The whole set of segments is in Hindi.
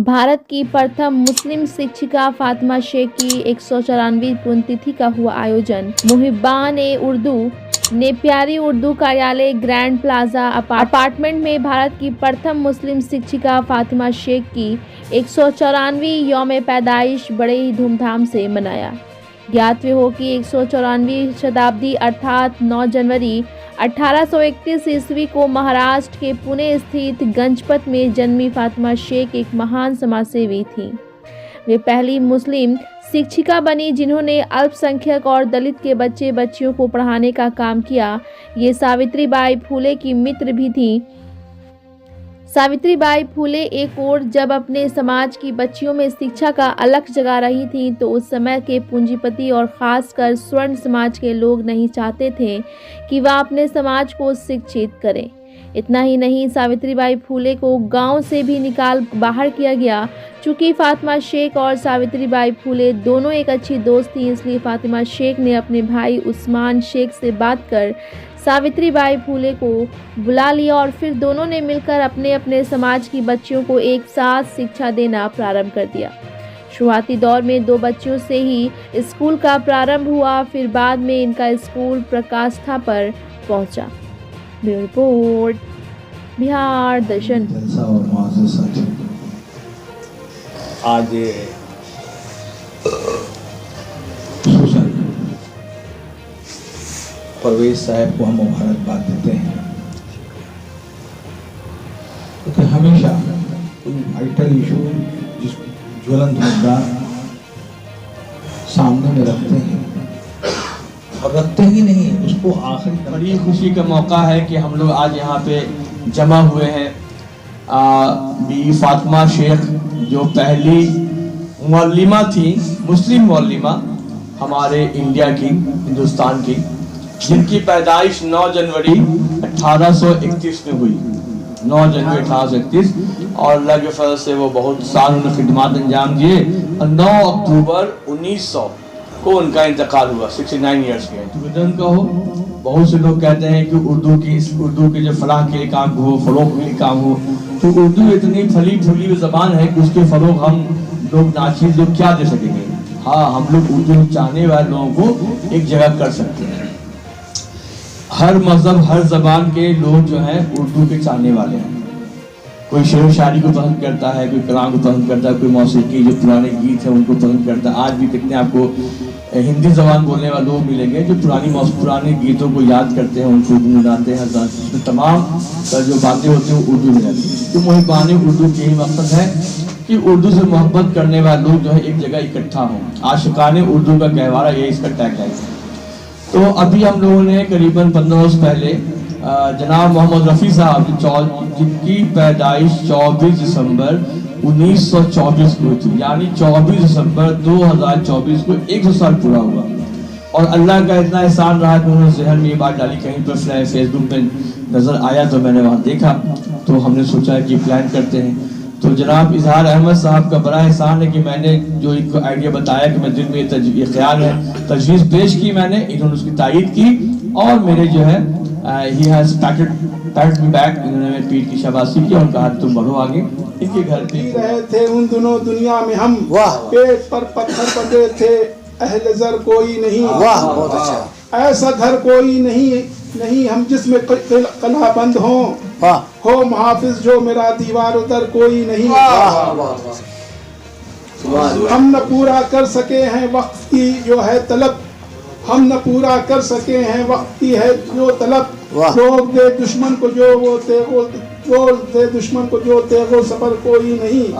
भारत की प्रथम मुस्लिम शिक्षिका फातिमा शेख की 194वीं पुण्यतिथि का हुआ आयोजन। मुहिब्बान-ए-उर्दू ने प्यारी उर्दू कार्यालय ग्रैंड प्लाजा अपार्टमेंट में भारत की प्रथम मुस्लिम शिक्षिका फातिमा शेख की 194वीं यौम पैदाइश बड़े ही धूमधाम से मनाया। ज्ञातव्य हो कि 194वीं शताब्दी अर्थात 9 जनवरी 1831 ईस्वी को महाराष्ट्र के पुणे स्थित गंजपत में जन्मी फातिमा शेख एक महान समाजसेवी थीं। वे पहली मुस्लिम शिक्षिका बनी जिन्होंने अल्पसंख्यक और दलित के बच्चे बच्चियों को पढ़ाने का काम किया। ये सावित्रीबाई फूले की मित्र भी थीं। सावित्रीबाई फूले एक ओर जब अपने समाज की बच्चियों में शिक्षा का अलख जगा रही थीं, तो उस समय के पूंजीपति और खासकर स्वर्ण समाज के लोग नहीं चाहते थे कि वह अपने समाज को शिक्षित करें। इतना ही नहीं, सावित्रीबाई फूले को गांव से भी निकाल बाहर किया गया। चूँकि फातिमा शेख और सावित्रीबाई फूले दोनों एक अच्छी दोस्त थीं, इसलिए फातिमा शेख ने अपने भाई उस्मान शेख से बात कर सावित्रीबाई फूले को बुला लिया और फिर दोनों ने मिलकर अपने अपने समाज की बच्चियों को एक साथ शिक्षा देना प्रारंभ कर दिया। शुरुआती दौर में 2 बच्चियों से ही स्कूल का प्रारंभ हुआ, फिर बाद में इनका स्कूल प्रकाष्ठा पर पहुंचा। ब्यूरो रिपोर्ट, बिहार दर्शन। आज परवेज साहब को हम मुबारकबाद देते हैं, क्योंकि हमेशा कोई वाइटल इशू जिस ज्वलंत मुद्दा सामने में रखते हैं और रखते ही नहीं उसको आखिरी। बड़ी खुशी का मौका है कि हम लोग आज यहाँ पे जमा हुए हैं। बी फातिमा शेख जो पहली मौलिमा थी, मुस्लिम मौलिमा हमारे इंडिया की, हिंदुस्तान की, जिनकी पैदाइश 9 जनवरी 1831 में हुई। 9 जनवरी 1831 और अल्लाह के फजल से वो बहुत साल उन्होंने खिदमत अंजाम दिए और 9 अक्टूबर 1900 को उनका इंतकाल हुआ। 69 ईयर्स के बुजुर्ग का हो। बहुत से लोग कहते हैं कि उर्दू के जो फलाह के लिए काम हो, फरोग के लिए काम हो, तो उर्दू इतनी फली फूली ज़बान है कि उसके फरोग हम लोग नाचीज लोग क्या दे सकेंगे। हाँ, हम लोग उर्दू चाहने वाले लोगों को एक जगह कर सकते हैं। हर मजहब, हर जबान के लोग जो हैं उर्दू के चाहने वाले हैं। कोई शेर शायरी को पसंद करता है, कोई कलाम को पसंद करता है, कोई मौसीकी जो पुराने गीत हैं उनको पसंद करता है। आज भी कितने आपको हिंदी जबान बोलने वाले लोग मिलेंगे जो पुराने गीतों को याद करते हैं, उनको गुनगुनाते हैं। उसमें तमाम जो बातें होती हैं वो उर्दू में रहती हैं। तो मुहिब्बान उर्दू के ही मकसद है कि उर्दू से मोहब्बत करने वाले लोग जो है एक जगह इकट्ठा हों। आशिकाने उर्दू का कहवारा ये इसका टैग है। तो अभी हम लोगों ने करीबन 15 वर्ष पहले जनाब मोहम्मद रफ़ी साहब जिनकी पैदाइश 24 दिसंबर 1924 को थी, यानी 24 दिसंबर 2024 को 100 साल पूरा हुआ। और अल्लाह का इतना एहसान रहा कि उन्होंने जहन में ये बात डाली, कहीं पर फेसबुक पे नज़र आया तो मैंने वहाँ देखा, तो हमने सोचा कि प्लान करते हैं। तो जनाब इजहार अहमद साहब का बड़ा एहसान है कि मैंने जो इनको आइडिया बताया कि मैं दिल में ये ख्याल है, तजवीज़ पेश की मैंने, इन्होंने उसकी तायीद की और मेरे जो है he has packed me back. इन्होंने मेरे पीठ की शाबाशी की और कहा तुम बढ़ो आगे। इनके घर पे रहे थे उन दिनों दुनिया में हम, पेट पर पत्थर पड़े थे, अहले ज़र कोई नहीं। वाह, बहुत अच्छा। ऐसा घर कोई नहीं हम जिसमें कला बंद हो मुहाफिज जो मेरा दीवार उधर कोई नहीं। हम न पूरा कर सके हैं वक्त की जो है तलब, हम न पूरा कर सके हैं वक्त की है जो तलब। रोक दे दुश्मन को जो वो तेगो, रोक दे दुश्मन को जो तेगो सफर कोई नहीं।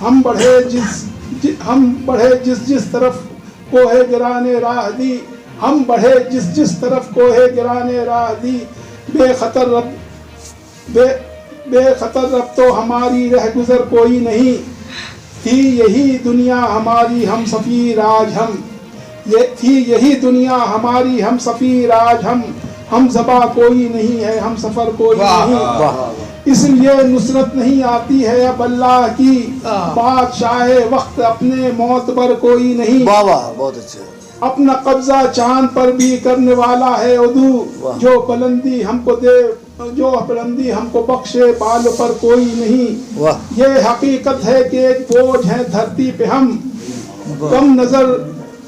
हम बढ़े जिस तरफ को है गिराने राह दी, हम बढ़े जिस तरफ को है गिराने राह दी। बेखतर रब तो हमारी रह गुजर कोई नहीं। थी यही दुनिया हमारी हम सफीर आज हम, ये थी यही दुनिया हमारी हम सफीर आज हम ज़बा कोई नहीं है, हम सफ़र कोई नहीं। इसलिए नुसरत नहीं आती है अब अल्लाह की, बादशाह वक्त अपने मौत पर कोई नहीं। वाह, बहुत अच्छा। अपना कब्जा चांद पर भी करने वाला है उदू, जो बुलंदी हमको बख्शे बाल पर कोई नहीं। ये हकीकत है कि एक बोझ है धरती पे हम, कम नजर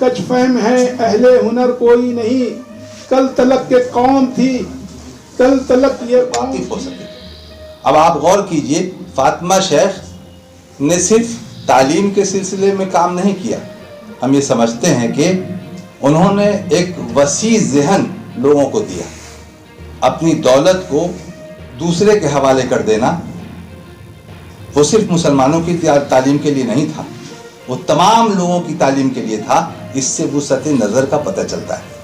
कच फहम है अहले हुनर कोई नहीं। कल तलक के कौम थी, कल तलक ये वाकिफ हो सके। अब आप गौर कीजिए, फातिमा शेख ने सिर्फ तालीम के सिलसिले में काम नहीं किया, हम ये समझते हैं कि उन्होंने एक वसी ज़हन लोगों को दिया। अपनी दौलत को दूसरे के हवाले कर देना वो सिर्फ मुसलमानों की तालीम के लिए नहीं था, वो तमाम लोगों की तालीम के लिए था। इससे वुसअत नज़र का पता चलता है।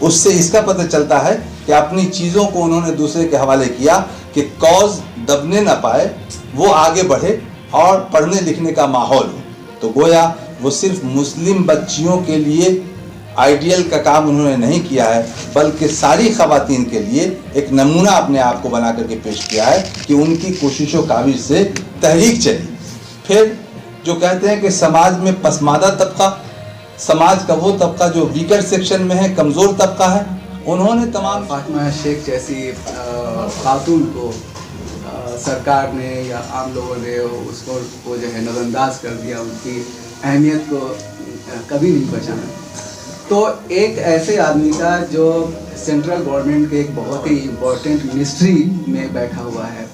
उससे इसका पता चलता है कि अपनी चीज़ों को उन्होंने दूसरे के हवाले किया कि कॉज दबने ना पाए, वो आगे बढ़े और पढ़ने लिखने का माहौल हो। तो गोया वो सिर्फ मुस्लिम बच्चियों के लिए आइडियल का काम उन्होंने नहीं किया है, बल्कि सारी ख़वातीन के लिए एक नमूना अपने आप को बना करके पेश किया है कि उनकी कोशिशों काबिज से तहरीक चली। फिर जो कहते हैं कि समाज में पसमादा तबका, समाज का वो तबका जो वीकर सेक्शन में है, कमज़ोर तबका है, उन्होंने तमाम फातिमा शेख जैसी खातून को सरकार ने या आम लोगों ने उसको जो है नज़रअंदाज कर दिया, उनकी अहमियत को कभी नहीं पहचाना। तो एक ऐसे आदमी का जो सेंट्रल गवर्नमेंट के एक बहुत ही इम्पोर्टेंट मिनिस्ट्री में बैठा हुआ है,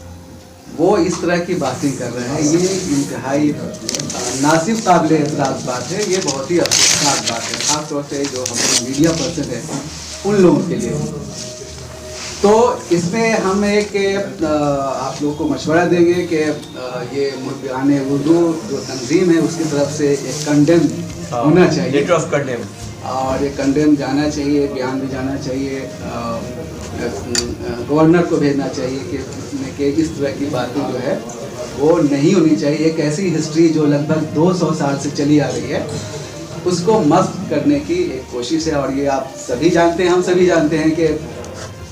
वो इस तरह की बातें कर रहे हैं, ये इंतहाई ना सिर्फ काबिल एतराज़ बात है, ये बहुत ही अफसोसनाक बात है, ख़ासतौर से जो हमारे मीडिया पर्सन है उन लोगों के लिए। तो इसमें हम एक आप लोगों को मशवरा देंगे कि ये मुल्काने उर्दू जो तंजीम है उसकी तरफ से एक कंडेम होना चाहिए, लेटर ऑफ कंडेम, और ये कंडेम जाना चाहिए, बयान भी जाना चाहिए, गवर्नर को भेजना चाहिए कि इस तरह की बातें जो है वो नहीं होनी चाहिए। एक ऐसी हिस्ट्री जो लगभग 200 साल से चली आ रही है उसको मस्त करने की एक कोशिश है। और ये आप सभी जानते हैं, हम सभी जानते हैं कि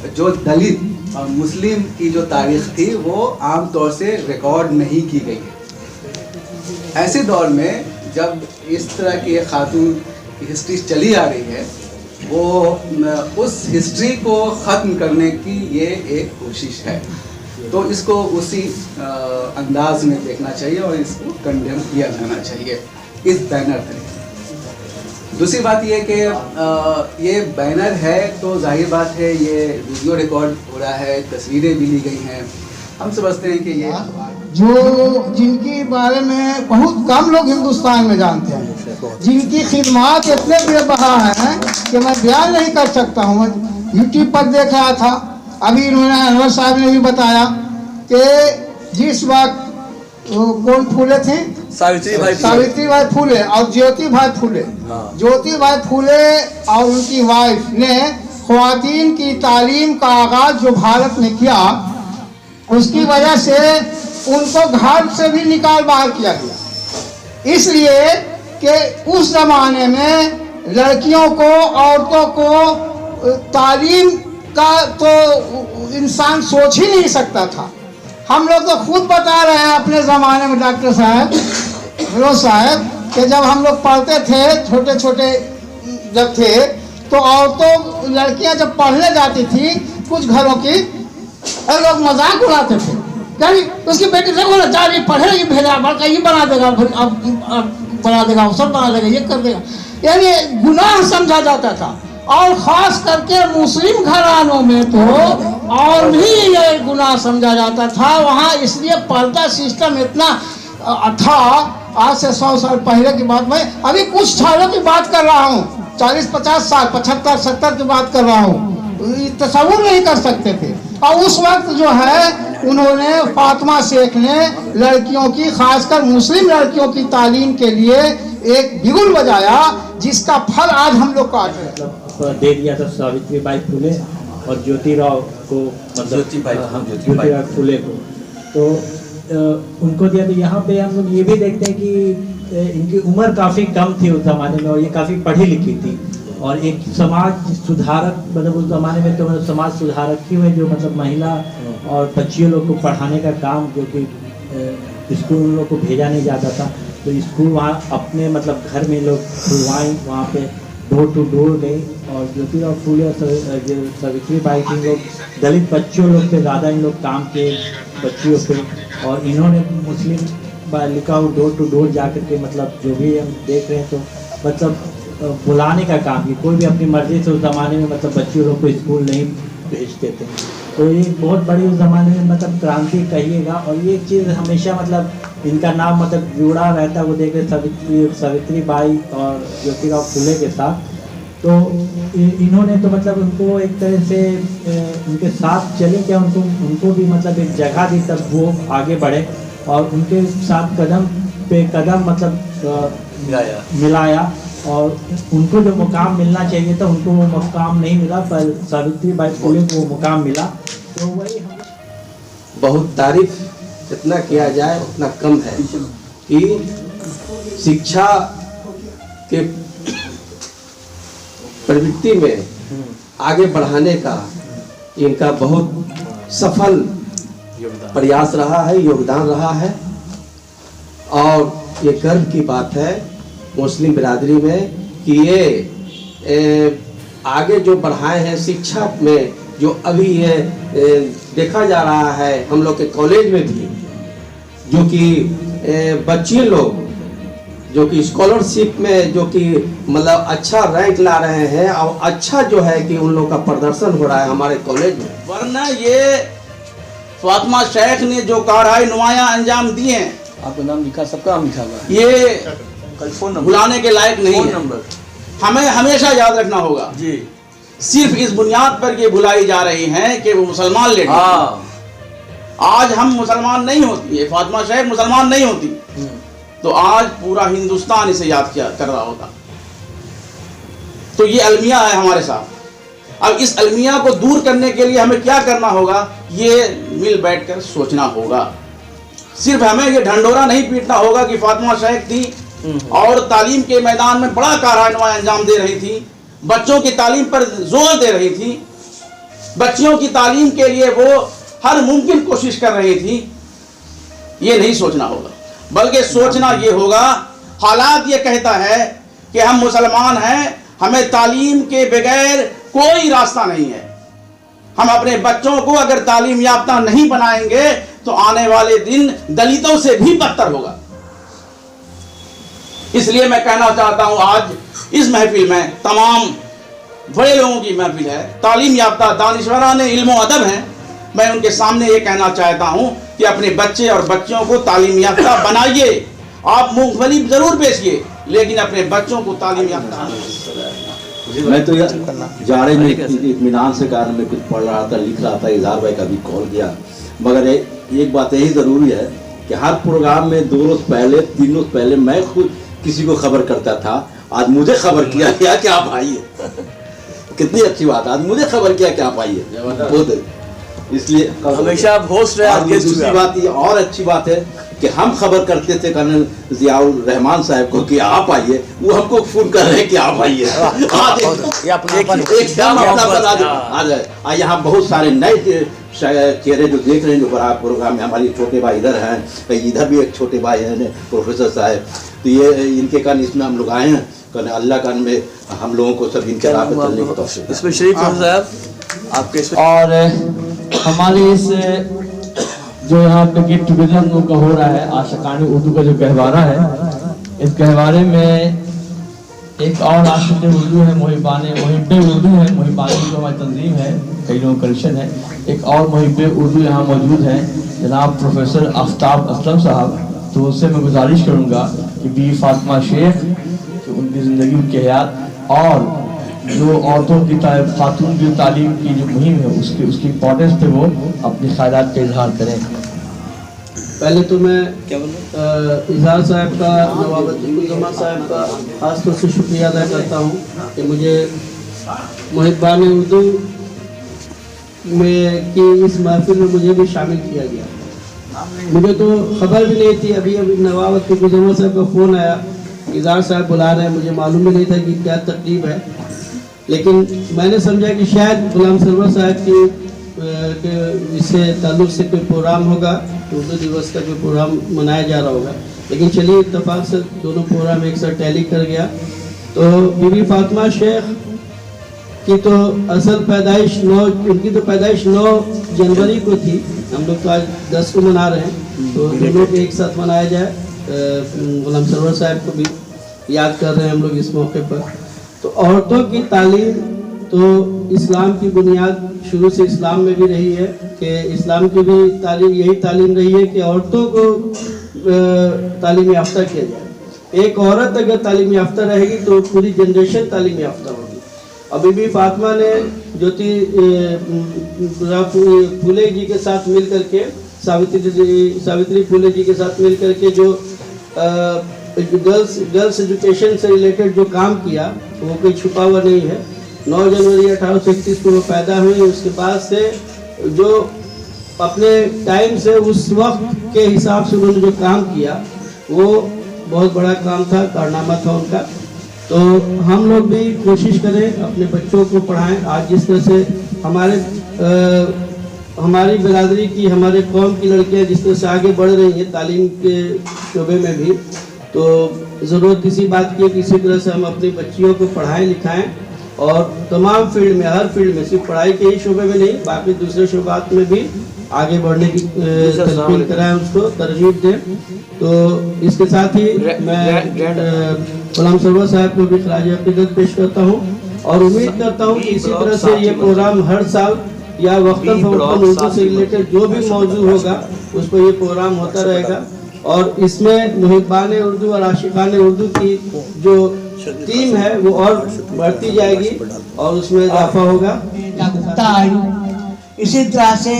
जो दलित और मुस्लिम की जो तारीख थी वो आम तौर से रिकॉर्ड नहीं की गई है। ऐसे दौर में जब इस तरह की खातून की हिस्ट्री चली आ रही है, वो उस हिस्ट्री को ख़त्म करने की ये एक कोशिश है। तो इसको उसी अंदाज में देखना चाहिए और इसको कंडेम किया जाना चाहिए इस बैनर तरीके। दूसरी बात ये कि ये बैनर है तो जाहिर बात है ये वीडियो रिकॉर्ड हो रहा है, तस्वीरें भी ली गई हैं, हम समझते हैं कि ये जो जिनके बारे में बहुत कम लोग हिंदुस्तान में जानते हैं, जिनकी खिदमत इतने बेबहा हैं कि मैं बयान नहीं कर सकता हूँ। यूट्यूब पर देख रहा था, अभी इन्होंने अनवर साहब ने भी बताया कि जिस वक्त कौन फूले थे, सावित्री बाई फूले और ज्योति भाई फूले, ज्योति भाई फूले और उनकी वाइफ ने ख्वातीन की तालीम का आगाज जो भारत में किया, उसकी वजह से उनको घर से भी निकाल बाहर किया गया। इसलिए कि उस जमाने में लड़कियों को, औरतों को तालीम का तो इंसान सोच ही नहीं सकता था। हम लोग तो खुद बता रहे हैं अपने ज़माने में, डॉक्टर साहब, फिरोज साहब, कि जब हम लोग पढ़ते थे, छोटे छोटे जब थे, तो औरतों लड़कियां जब पढ़ने जाती थी कुछ घरों की, और लोग मजाक उड़ाते थे, यानी उसकी बेटी देखो ना, जा रही पढ़े, ये भेजा बड़का, ये बना देगा, बना देगा, सब बना देगा, ये कर देगा, यानी गुनाह समझा जाता था। और ख़ास करके मुस्लिम घरानों में तो और भी ये गुनाह समझा जाता था वहाँ, इसलिए पर्दा सिस्टम इतना था। आज से 100 साल पहले की बात, मैं अभी कुछ सालों की बात कर रहा हूँ, 40-50 साल, 75-70 की बात कर रहा हूँ, तस्वुर नहीं कर सकते थे। और उस वक्त जो है उन्होंने, फातिमा शेख ने लड़कियों की, खासकर मुस्लिम लड़कियों की तालीम के लिए एक बिगुल बजाया, जिसका फल आज हम लोग काट रहे हैं। दे दिया था सावित्री बाई फुले और ज्योतिराव को, मतलब ज्योतिराव फुले को, तो उनको दिया। तो यहाँ पे हम लोग ये भी देखते हैं कि इनकी उम्र काफ़ी कम थी उस ज़माने में, और ये काफ़ी पढ़ी लिखी थी, और एक समाज सुधारक, मतलब उस ज़माने में तो मतलब समाज सुधारक ही हुए, जो मतलब महिला और बच्चियों लोग को पढ़ाने का काम, जो कि स्कूल उन लोग को भेजा नहीं जाता था, तो स्कूल वहाँ अपने मतलब घर में लोग खुलवाएँ, वहाँ पे डोर टू डोर गई और ज्योतिराव फूले और सावित्री बाई थी लोग दलित बच्चों लोग पे ज़्यादा इन लोग काम किए बच्चियों पे, और इन्होंने मुस्लिम बालिका को डोर टू डोर जा कर के मतलब जो भी हम देख रहे हैं तो मतलब बुलाने का काम किया। कोई भी अपनी मर्जी से उस ज़माने में मतलब बच्चियों लोग को स्कूल नहीं भेजते थे, तो ये बहुत बड़ी उस ज़माने में मतलब क्रांति कहिएगा। और ये चीज़ हमेशा मतलब इनका नाम मतलब जुड़ा रहता है, वो देख रहे सावित्री बाई और ज्योतिराव फूले के साथ। तो इन्होंने तो मतलब उनको एक तरह से उनके साथ चले क्या, उनको भी मतलब एक जगह दी तब वो आगे बढ़े, और उनके साथ कदम पे कदम मतलब मिलाया और उनको जो मुकाम मिलना चाहिए था उनको वो मुकाम नहीं मिला, पर सावित्री बाई फूले को वो मुकाम मिला। तो वही बहुत तारीफ जितना किया जाए उतना कम है कि शिक्षा के प्रवृत्ति में आगे बढ़ाने का इनका बहुत सफल प्रयास रहा है, योगदान रहा है। और ये गर्व की बात है मुस्लिम बिरादरी में कि ये आगे जो बढ़ाए हैं शिक्षा में, जो अभी ये देखा जा रहा है हम लोग के कॉलेज में भी, जो कि बच्चे लोग जो कि स्कॉलरशिप में जो कि मतलब अच्छा रैंक ला रहे हैं, और अच्छा जो है कि उन लोग का प्रदर्शन हो रहा है हमारे कॉलेज में। वरना ये फातिमा शेख ने जो कार्रवाई नुमाया अंजाम दिए हैं, आपका नाम लिखा, सबका नाम लिखा हुआ है, ये भुलाने के लायक नहीं है। हमें हमेशा याद रखना होगा जी, सिर्फ इस बुनियाद पर ये भुलाई जा रही हैं कि वो मुसलमान लेडी। आज हम मुसलमान नहीं होती है, फातिमा शेख मुसलमान नहीं होती तो आज पूरा हिंदुस्तान इसे याद कर रहा होता। तो ये अलमिया है हमारे साथ। अब इस अलमिया को दूर करने के लिए हमें क्या करना होगा, ये मिल बैठकर सोचना होगा। सिर्फ हमें ये ढंडोरा नहीं पीटना होगा कि फातिमा शेख थी और तालीम के मैदान में बड़ा कारनामा अंजाम दे रही थी, बच्चों की तालीम पर जोर दे रही थी, बच्चियों की तालीम के लिए वो हर मुमकिन कोशिश कर रही थी। ये नहीं सोचना होगा, बल्कि सोचना ये होगा, हालात ये कहता है कि हम मुसलमान हैं, हमें तालीम के बगैर कोई रास्ता नहीं है। हम अपने बच्चों को अगर तालीम याफ्ता नहीं बनाएंगे तो आने वाले दिन दलितों से भी बदतर होगा। इसलिए मैं कहना चाहता हूं, आज इस महफिल में तमाम बड़े लोगों की महफिल है, तालीम याफ्ता दानिशवरान इल्म और अदब हैं। मैं उनके सामने ये कहना चाहता हूं कि अपने बच्चे और बच्चियों को तालीम याफ्ता बनाइए। आप मूंगफली जरूर बेचिए, लेकिन अपने बच्चों को तालीम याफ्ता। मैं तो जाड़े में इत्मीनान से कारण में कुछ पढ़ रहा था, लिख रहा था, इजहार भाई का भी कॉल किया। मगर एक बात यही ज़रूरी है कि हर प्रोग्राम में 2 रोज़ पहले 3 रोज़ पहले मैं खुद किसी को खबर करता था, आज मुझे खबर किया गया कि आप आइए। कितनी अच्छी बात है, आज मुझे खबर किया कि आप आइए। इसलिए हमेशा आप होस्ट रहे। दूसरी बात ये और अच्छी बात है कि हम खबर करते थे कर्नल जियाउर रहमान साहब को कि आप आइए, वो हमको फोन कर रहे हैं कि आप आइए। आज यहाँ बहुत सारे नए चेहरे जो देख रहे हैं, जो बड़ा प्रोग्राम में हमारे छोटे भाई इधर हैं, इधर भी एक छोटे भाई हैं प्रोफेसर साहब, तो ये इनके कारण इसमें हम लोग आए हैं। अल्लाह कान में हम लोगों को सब इनके राह पे चलने की तौफीक। इसमें शरीफ साहब आपके और हमारे इस जो यहाँ पे गेट टुगेदर हम लोग का हो रहा है, आशिकाने उर्दू का जो गहवारा है, इस गहवारे में एक और आशिक उर्दू है, मुहिब्बे उर्दू है। मुहिब्बानी जो हमारी तंजीम है, कई लोगों का कलेक्शन है, एक और मुहिब्बे उर्दू यहाँ मौजूद है, जनाब प्रोफेसर आफ्ताब असलम साहब। तो उससे मैं गुजारिश करूँगा कि बी फातिमा शेख, तो उनकी ज़िंदगी, उनकी हयात और जो औरतों की खातून की तालीम की जो मुहिम है उसकी इम्पोर्टेंस पे वो अपने ख्यालात का इजहार करें। पहले तो मैं इजहार साहब का, नवाब साहब का खास तौर से शुक्रिया अदा करता हूँ कि मुझे मुहिब्बान उर्दू में की इस महफिल में मुझे भी शामिल किया गया। मुझे तो खबर भी नहीं थी, अभी नवाब साहब का फ़ोन आया, इजहार साहब बुला रहे हैं, मुझे मालूम भी नहीं था कि क्या तकलीफ है, लेकिन मैंने समझा कि शायद गुलाम सरवर साहब की इससे ताल्लुक़ से कोई प्रोग्राम होगा, उर्दू दिवस का कोई प्रोग्राम मनाया जा रहा होगा। लेकिन चलिए इत्तेफाक से दोनों प्रोग्राम एक साथ टैली कर गया। तो बीबी फातिमा शेख की तो असल पैदाइश उनकी तो पैदाइश 9 जनवरी को थी। हम लोग तो आज 10 को मना रहे हैं, तो दोनों को एक साथ मनाया जाए। गुलाम सरवर साहब को भी याद कर रहे हैं हम लोग इस मौके पर। तो औरतों की तालीम तो इस्लाम की बुनियाद शुरू से इस्लाम में भी रही है कि इस्लाम की भी तालीम यही तालीम रही है कि औरतों को तालीम याफ्ता किया जाए। एक औरत अगर तालीम याफ्ता रहेगी तो पूरी जनरेशन तालीम याफ्ता होगी। अभी भी फातिमा ने ज्योति फूले जी के साथ मिल करके सावित्री फूले जी के साथ मिल करके जो गर्ल्स एजुकेशन से रिलेटेड जो काम किया वो कोई छुपा हुआ नहीं है। 9 जनवरी 1831 को वो पैदा हुई। उसके बाद से जो अपने टाइम से उस वक्त के हिसाब से उन्होंने जो काम किया वो बहुत बड़ा काम था, कारनामा था उनका। तो हम लोग भी कोशिश करें अपने बच्चों को पढ़ाएं। आज जिस तरह से हमारी बिरादरी की, हमारे कौम की लड़कियां जिस तरह से आगे बढ़ रही हैं तालीम के शोबे में भी, तो ज़रूरत इसी बात की है कि इसी तरह से हम अपनी बच्चियों को पढ़ाएं लिखाएं और तमाम फील्ड में, हर फील्ड में, सिर्फ पढ़ाई के ही शोबे में नहीं, बाकी दूसरे शोबात में भी आगे बढ़ने की तस्वीर कराएं, उसको तरजीब दें। तो इसके साथ ही मैं गुलाम सरवर साहब को भी खराज अक़ीदत पेश करता हूँ और उम्मीद करता हूँ कि इसी तरह से ये प्रोग्राम हर साल या वक्तन फवक्तन उर्दू से रिलेटेड जो भी मौजूद होगा उस पर ये प्रोग्राम होता रहेगा। और इसमें मुहिब्बान उर्दू और आशिकान उर्दू की जो टीम है वो और बढ़ती जाएगी और उसमें इजाफा होगा। इसी तरह से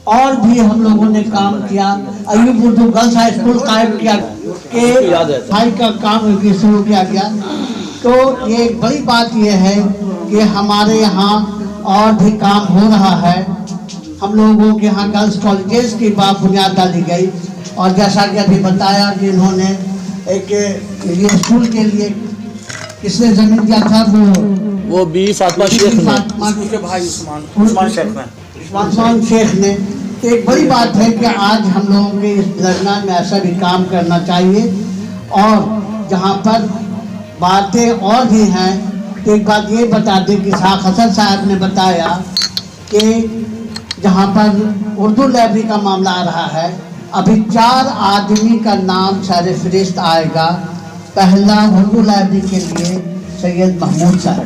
और भी हम लोगों ने काम किया। Ayub Urdu girls high school कायम किया के भाई का काम शुरू किया गया। तो ये एक बड़ी बात ये है कि हमारे यहाँ और भी काम हो रहा है। हम लोगों के यहाँ गर्ल्स कॉलेजेस की बुनियाद डाली गई और जैसा कि अभी बताया कि इन्होंने एक ये स्कूल के लिए किसने जमीन दिया था, वो बीबी फातिमा शेख ने, भाई उस्मान शेख ने। तो एक बड़ी बात है कि आज हम लोगों के इस दरमियान में ऐसा भी काम करना चाहिए। और जहाँ पर बातें और भी हैं तो एक बात ये बता दें कि शाह हसन साहब ने बताया कि जहाँ पर उर्दू लाइब्रेरी का मामला आ रहा है, अभी 4 आदमी का नाम सर फहरिस्त आएगा। पहला उर्दू लाइब्रेरी के लिए सैयद महमूद साहब,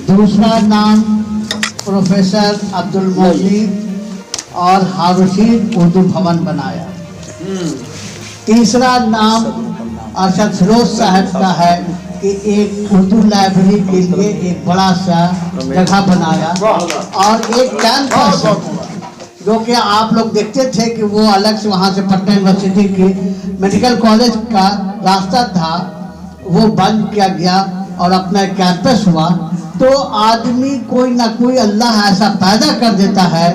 दूसरा नाम प्रोफेसर अब्दुल मोहली और हारूशीद उर्दू भवन बनाया। तीसरा नाम अरशद फिरोज साहब का है कि एक उर्दू लाइब्रेरी के लिए एक बड़ा सा जगह बनाया और एक कैंपस जो कि आप लोग देखते थे कि वो अलग से वहाँ से पटना यूनिवर्सिटी की मेडिकल कॉलेज का रास्ता था, वो बंद किया गया और अपना कैंपस हुआ। तो आदमी कोई ना कोई अल्लाह ऐसा पैदा कर देता है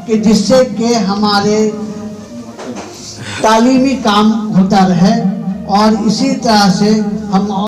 कि जिससे कि हमारे तालीमी काम होता रहे और इसी तरह से हम